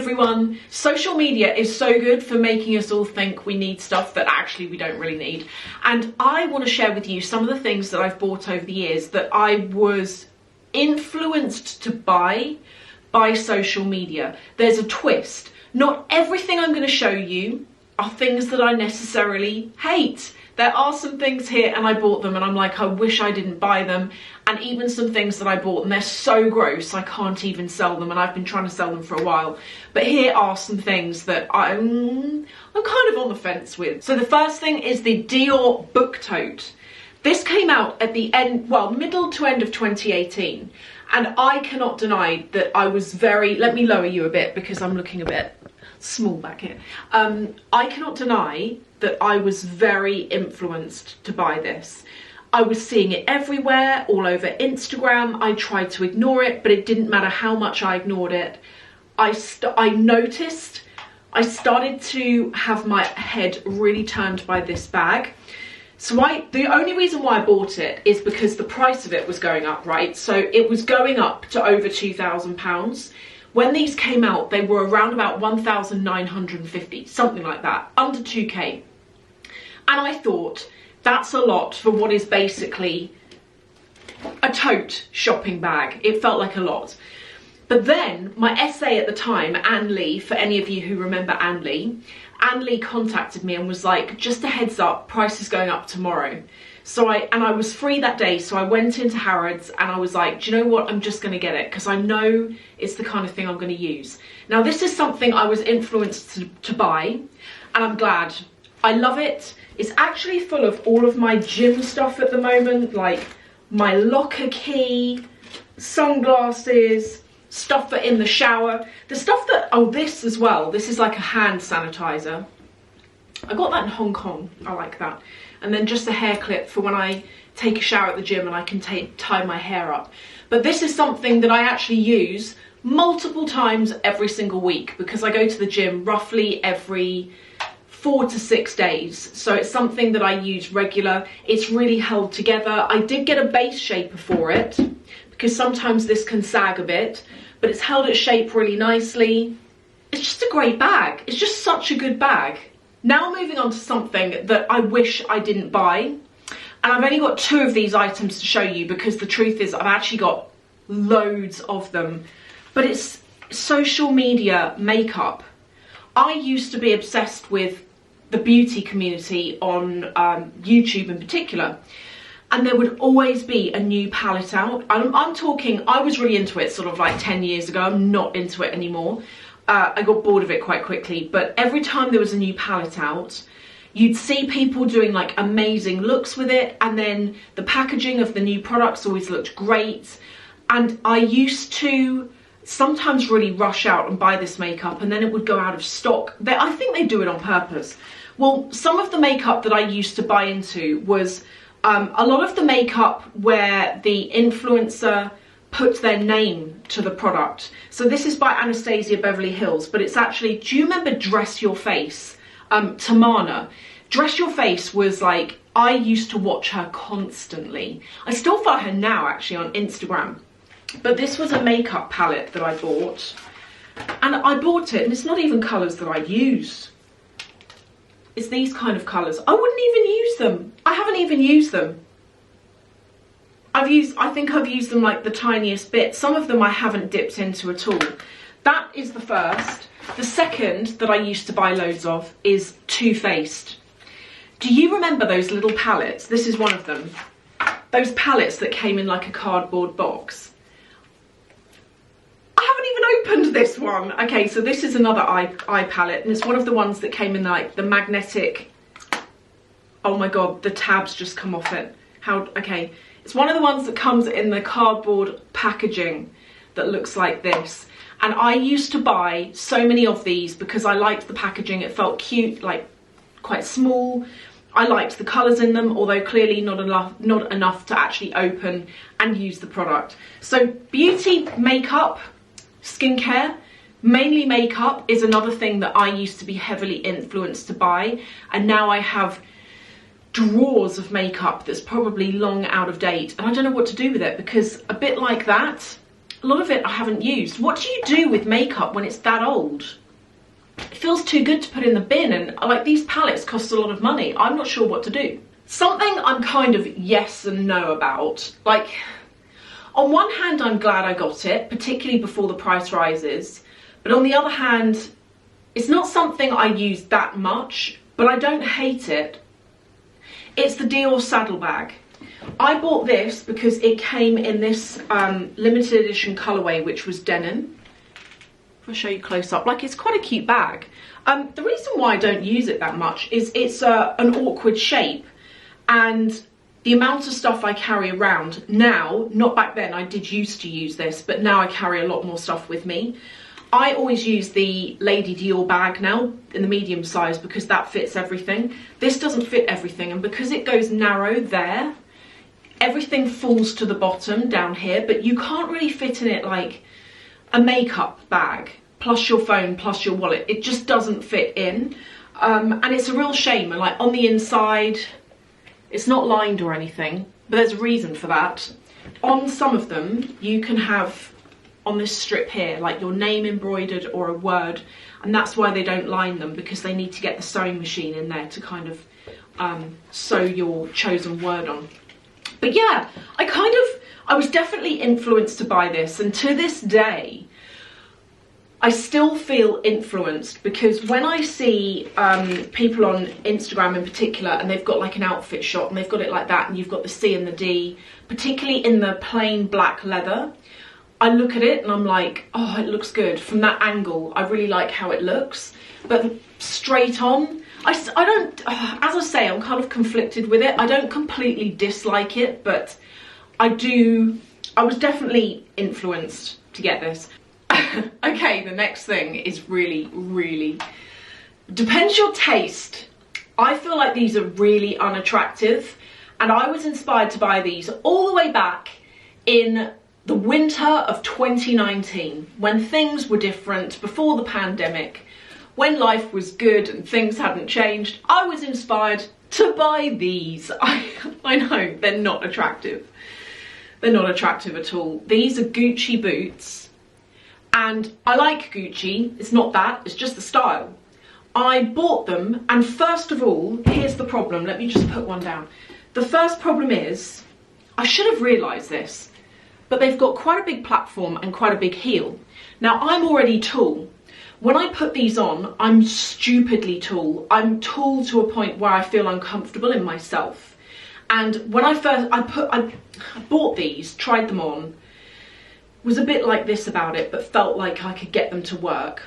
everyone. Social media is so good for making us all think we need stuff that actually we don't really need. And I want to share with you some of the things that I've bought over the years that I was influenced to buy by social media. There's a twist. Not everything I'm going to show you are things that I necessarily hate. There are some things here and I bought them and I'm like, I wish I didn't buy them. And even some things that I bought and they're so gross I can't even sell them, and I've been trying to sell them for a while. But here are some things that I'm kind of on the fence with. So the first thing is the Dior book tote. This came out at the end, well, middle to end of 2018. And I cannot deny that I was very, let me lower you a bit because I'm looking a bit small back here. I cannot deny that I was very influenced to buy this. I was seeing it everywhere, all over Instagram. I tried to ignore it, but it didn't matter how much I ignored it. I noticed, I started to have my head really turned by this bag. So the only reason why I bought it is because the price of it was going up, right? So it was going up to over £2,000. When these came out, they were around about 1,950, something like that, under 2K. And I thought, that's a lot for what is basically a tote shopping bag. It felt like a lot. But then my essay at the time, Anne Lee, for any of you who remember Anne Lee contacted me and was like, just a heads up, price is going up tomorrow. So I was free that day, so I went into Harrods and I was like, do you know what, I'm just going to get it because I know it's the kind of thing I'm going to use. Now this is something I was influenced to buy, and I'm glad. I love it. It's actually full of all of my gym stuff at the moment, like my locker key, sunglasses, stuff for in the shower, the stuff that, oh, this as well, this is like a hand sanitizer. I got that in Hong Kong, I like that. And then just a hair clip for when I take a shower at the gym and I can tie my hair up. But this is something that I actually use multiple times every single week because I go to the gym roughly every 4 to 6 days. So it's something that I use regular. It's really held together. I did get a base shaper for it because sometimes this can sag a bit, but it's held its shape really nicely. It's just a great bag. It's just such a good bag. Now moving on to something that I wish I didn't buy. And I've only got 2 of these items to show you because the truth is I've actually got loads of them. But it's social media makeup. I used to be obsessed with the beauty community on YouTube in particular. And there would always be a new palette out. I'm talking, I was really into it sort of like 10 years ago. I'm not into it anymore. I got bored of it quite quickly, but every time there was a new palette out, you'd see people doing like amazing looks with it, and then the packaging of the new products always looked great. And I used to sometimes really rush out and buy this makeup, and then it would go out of stock. I think they do it on purpose. Well, some of the makeup that I used to buy into was a lot of the makeup where the influencer put their name to the product. So this is by Anastasia Beverly Hills, but it's actually, do you remember Dress Your Face? Tamana. Dress Your Face was like, I used to watch her constantly. I still follow her now actually on Instagram. But this was a makeup palette that I bought. And I bought it and it's not even colours that I use. It's these kind of colours. I wouldn't even use them. I haven't even used them. I think I've used them like the tiniest bit. Some of them I haven't dipped into at all. That is the first. The second that I used to buy loads of is Too Faced. Do you remember those little palettes? This is one of them. Those palettes that came in like a cardboard box. I haven't even opened this one. Okay, so this is another eye palette, and it's one of the ones that came in like the magnetic. Oh my god, the tabs just come off it. Okay. It's one of the ones that comes in the cardboard packaging that looks like this. And I used to buy so many of these because I liked the packaging. It felt cute, like quite small. I liked the colours in them, although clearly not enough to actually open and use the product. So beauty, makeup, skincare, mainly makeup is another thing that I used to be heavily influenced to buy. And now I have drawers of makeup that's probably long out of date, and I don't know what to do with it because a bit like that, a lot of it I haven't used. What do you do with makeup when it's that old? It feels too good to put in the bin, and like these palettes cost a lot of money. I'm not sure what to do. Something I'm kind of yes and no about. Like, on one hand, I'm glad I got it, particularly before the price rises. But on the other hand, it's not something I use that much, but I don't hate it. It's the Dior Saddlebag. I bought this because it came in this limited edition colourway, which was denim. I'll show you close up. Like, it's quite a cute bag. The reason why I don't use it that much is it's an awkward shape, and the amount of stuff I carry around now, not back then, I did used to use this, but now I carry a lot more stuff with me. I always use the Lady Dior bag now in the medium size because that fits everything. This doesn't fit everything, and because it goes narrow there, everything falls to the bottom down here, but you can't really fit in it like a makeup bag plus your phone plus your wallet. It just doesn't fit in, and it's a real shame. And like on the inside, it's not lined or anything, but there's a reason for that. On some of them, you can have on this strip here like your name embroidered or a word, and that's why they don't line them, because they need to get the sewing machine in there to kind of sew your chosen word on. But yeah, I was definitely influenced to buy this, and to this day I still feel influenced, because when I see people on Instagram in particular, and they've got like an outfit shot and they've got it like that, and you've got the C and the D, particularly in the plain black leather, I look at it and I'm like, oh, it looks good. From that angle, I really like how it looks. But straight on, I don't, as I say, I'm kind of conflicted with it. I don't completely dislike it, but I was definitely influenced to get this. Okay, the next thing is really, depends your taste. I feel like these are really unattractive, and I was inspired to buy these all the way back in the winter of 2019, when things were different, before the pandemic, when life was good and things hadn't changed. I was inspired to buy these. I know, they're not attractive. They're not attractive at all. These are Gucci boots, and I like Gucci. It's not that, it's just the style. I bought them, and first of all, here's the problem. Let me just put one down. The first problem is, I should have realised this, but they've got quite a big platform and quite a big heel. Now, I'm already tall. When I put these on, I'm stupidly tall. I'm tall to a point where I feel uncomfortable in myself. And when I bought these, tried them on, was a bit like this about it, but felt like I could get them to work.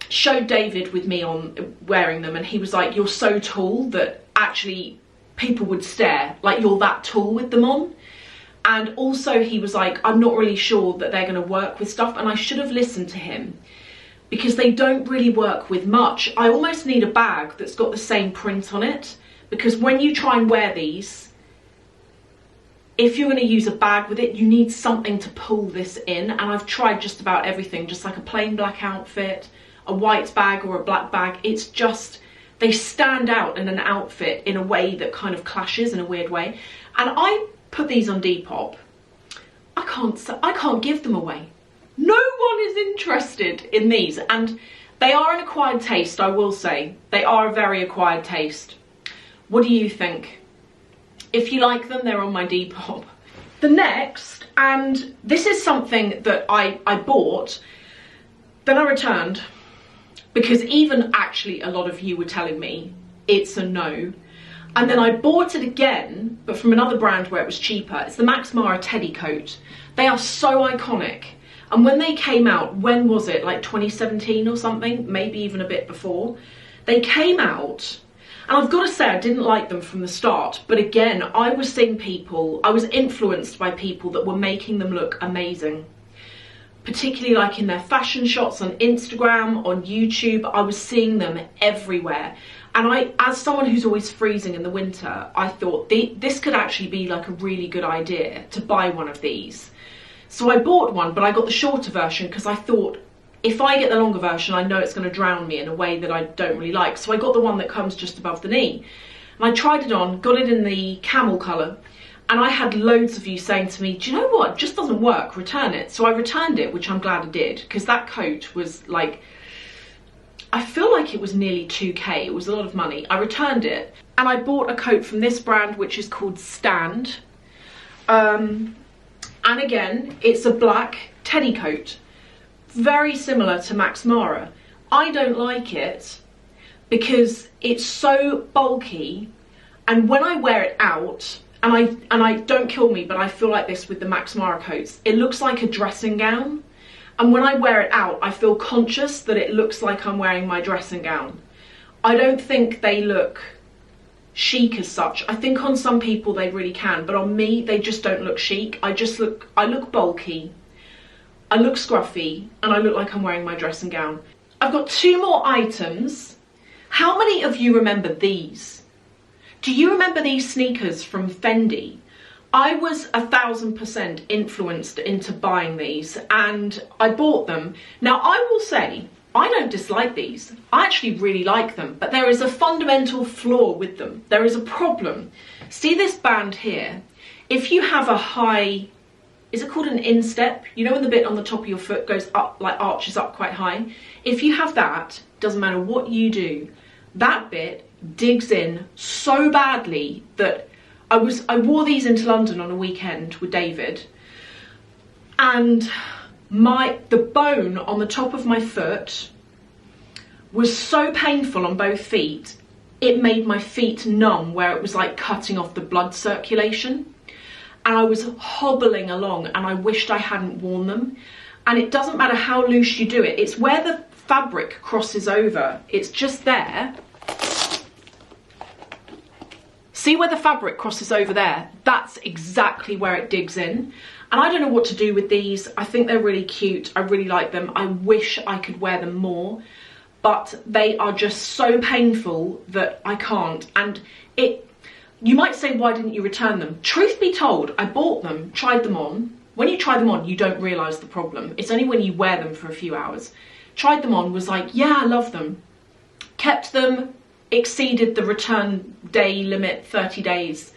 Showed David with me on wearing them, and he was like, you're so tall that actually people would stare, like you're that tall with them on. And also he was like, I'm not really sure that they're going to work with stuff, and I should have listened to him, because they don't really work with much. I almost need a bag that's got the same print on it, because when you try and wear these, if you're going to use a bag with it, you need something to pull this in. And I've tried just about everything, just like a plain black outfit, a white bag or a black bag. It's just, they stand out in an outfit in a way that kind of clashes in a weird way. And I put these on Depop. I can't give them away. No one is interested in these, and they are an acquired taste, I will say. They are a very acquired taste. What do you think? If you like them, they're on my Depop. The next, and this is something that I bought, then I returned, because even actually a lot of you were telling me it's a no. And then I bought it again, but from another brand where it was cheaper. It's the Max Mara Teddy coat. They are so iconic. And when they came out, when was it? Like 2017 or something? Maybe even a bit before. They came out, and I've got to say I didn't like them from the start. But again, I was seeing people, I was influenced by people that were making them look amazing. Particularly like in their fashion shots on Instagram, on YouTube. I was seeing them everywhere. And as someone who's always freezing in the winter, I thought this could actually be like a really good idea to buy one of these. So I bought one, but I got the shorter version because I thought, if I get the longer version, I know it's going to drown me in a way that I don't really like. So I got the one that comes just above the knee. And I tried it on, got it in the camel colour, And I had loads of you saying to me, do you know what, it just doesn't work, return it. So I returned it, which I'm glad I did, because that coat was like, I feel like it was nearly 2k, it was a lot of money. I returned it, and I bought a coat from this brand, which is called Stand. And again, it's a black teddy coat, very similar to Max Mara. I don't like it because it's so bulky, and when I wear it out, and I don't kill me, but I feel like this with the Max Mara coats, it looks like a dressing gown. And when I wear it out, I feel conscious that it looks like I'm wearing my dressing gown. I don't think they look chic as such. I think on some people they really can, but on me, they just don't look chic. I look bulky, I look scruffy, and I look like I'm wearing my dressing gown. I've got 2 more items. How many of you remember these? Do you remember these sneakers from Fendi? I was 1000% influenced into buying these, and I bought them. Now I will say, I don't dislike these. I actually really like them, but there is a fundamental flaw with them. There is a problem. See this band here? If you have a high, is it called an instep? You know when the bit on the top of your foot goes up, like arches up quite high? If you have that, doesn't matter what you do, that bit digs in so badly that I wore these into London on a weekend with David, and the bone on the top of my foot was so painful on both feet, it made my feet numb, where it was like cutting off the blood circulation. And I was hobbling along, and I wished I hadn't worn them. And it doesn't matter how loose you do it, it's where the fabric crosses over, it's just there. See where the fabric crosses over there? That's exactly where it digs in. And I don't know what to do with these. I think they're really cute. I really like them. I wish I could wear them more, but they are just so painful that I can't. And you might say, why didn't you return them? Truth be told, I bought them, tried them on. When you try them on, you don't realise the problem. It's only when you wear them for a few hours. Tried them on, was like, yeah, I love them. Kept them, exceeded the return day limit, 30 days.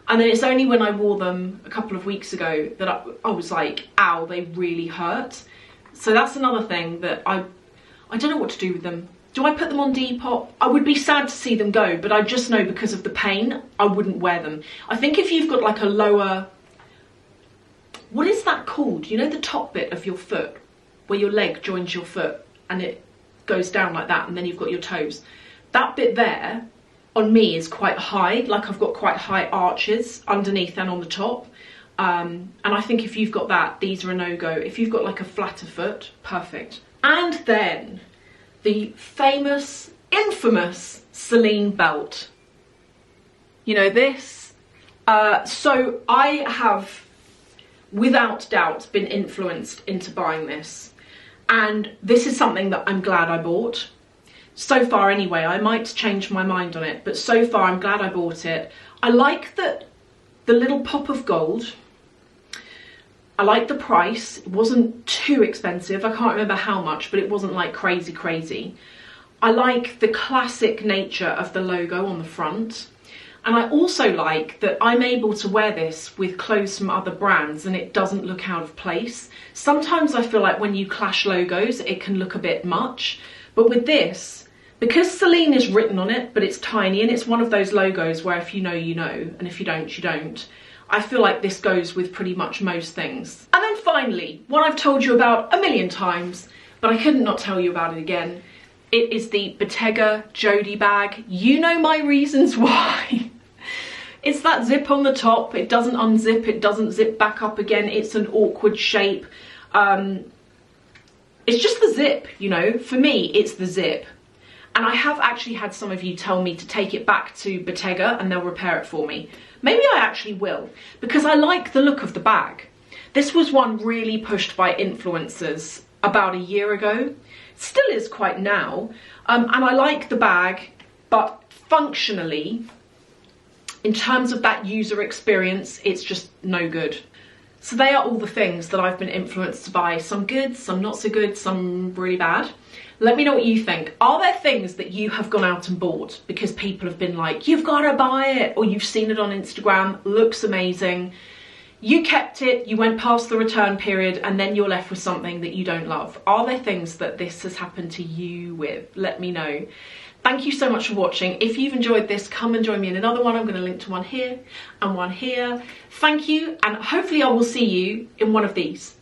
And then it's only when I wore them a couple of weeks ago that I was like, ow, they really hurt. So that's another thing that I don't know what to do with them. Do I put them on Depop? I would be sad to see them go, but I just know because of the pain, I wouldn't wear them. I think if you've got like a lower, what is that called? You know, the top bit of your foot, where your leg joins your foot and it goes down like that, and then you've got your toes. That bit there, on me, is quite high, like I've got quite high arches underneath and on the top. And I think if you've got that, these are a no-go. If you've got like a flatter foot, perfect. And then the famous, infamous Celine belt. You know this? So I have, without doubt, been influenced into buying this. And this is something that I'm glad I bought. So far anyway, I might change my mind on it, but so far I'm glad I bought it. I like the little pop of gold. I like the price. It wasn't too expensive. I can't remember how much, but it wasn't like crazy, crazy. I like the classic nature of the logo on the front. And I also like that I'm able to wear this with clothes from other brands and it doesn't look out of place. Sometimes I feel like when you clash logos, it can look a bit much. But with this, because Celine is written on it, but it's tiny, and it's one of those logos where if you know, you know, and if you don't, you don't. I feel like this goes with pretty much most things. And then finally, one I've told you about a million times, but I couldn't not tell you about it again. It is the Bottega Jodie bag. You know my reasons why. It's that zip on the top. It doesn't unzip, it doesn't zip back up again. It's an awkward shape. It's just the zip, you know. For me, it's the zip. And I have actually had some of you tell me to take it back to Bottega and they'll repair it for me. Maybe I actually will, because I like the look of the bag. This was one really pushed by influencers about a year ago. Still is quite now. And I like the bag, but functionally, in terms of that user experience, it's just no good. So they are all the things that I've been influenced by. Some good, some not so good, some really bad. Let me know what you think. Are there things that you have gone out and bought because people have been like, you've got to buy it, or you've seen it on Instagram, looks amazing, you kept it, you went past the return period, and then you're left with something that you don't love? Are there things that this has happened to you with? Let me know. Thank you so much for watching. If you've enjoyed this, come and join me in another one. I'm going to link to one here and one here. Thank you, and hopefully I will see you in one of these.